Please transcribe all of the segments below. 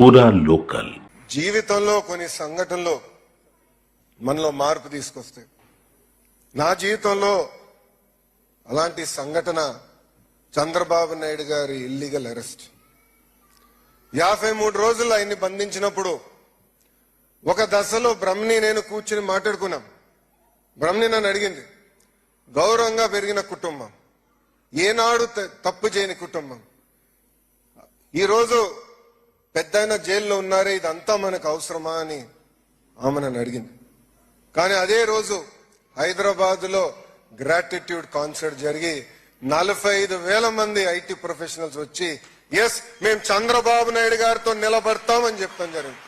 పూరా లోకల్. జీవితంలో కొన్ని సంఘటనలు మనలో మార్పు తీసుకొస్తాయి. నా జీవితంలో అలాంటి సంఘటన చంద్రబాబు నాయుడు గారి ఇల్లీగల్ అరెస్ట్. 53 రోజులు ఆయన్ని బంధించినప్పుడు ఒక దశలో బ్రహ్మని నేను కూర్చుని మాట్లాడుకున్నాం. బ్రహ్మని నన్ను అడిగింది, గౌరవంగా పెరిగిన కుటుంబం, ఏనాడు తప్పు చేయని కుటుంబం, ఈరోజు పెద్దయిన జైల్లో ఉన్నారే, ఇదంతా మనకు అవసరమా అని ఆమె నన్ను అడిగింది. కానీ అదే రోజు హైదరాబాద్ లో గ్రాటిట్యూడ్ కాన్సర్ట్ జరిగి 45,000 మంది ఐటీ ప్రొఫెషనల్స్ వచ్చి ఎస్ మేము చంద్రబాబు నాయుడు గారితో నిలబడతామని చెప్తాం జరిగింది.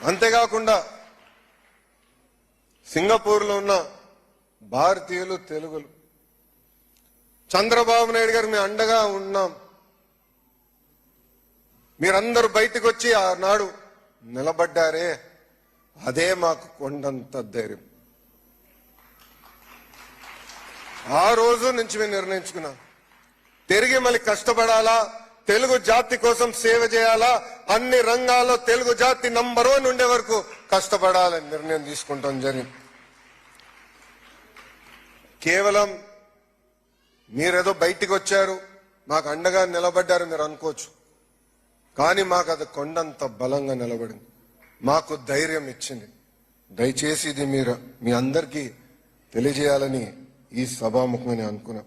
అంతేకాకుండా సింగపూర్ లో ఉన్న భారతీయులు, తెలుగులు చంద్రబాబు నాయుడు గారు మేము అండగా ఉన్నాం, మీరందరూ బయటకు వచ్చి ఆనాడు నిలబడ్డారే, అదే మాకు కొండంత ధైర్యం. ఆ రోజు నుంచి మేము నిర్ణయించుకున్నాం, తిరిగి మళ్ళీ కష్టపడాలా, తెలుగు జాతి కోసం సేవ చేయాలా, అన్ని రంగాల్లో తెలుగు జాతి నంబర్ 1 ఉండే వరకు కష్టపడాలని నిర్ణయం తీసుకుంటాం జరిగింది. కేవలం మీరేదో బయటికి వచ్చారు, మాకు అండగా నిలబడ్డారు మీరు అనుకోవచ్చు, కానీ మాకు అది కొండంత బలంగా నిలబడింది, మాకు ధైర్యం ఇచ్చింది. దయచేసి ఇది మీరు మీ అందరికీ తెలియజేయాలని ఈ సభాముఖంగా అనుకున్నాం.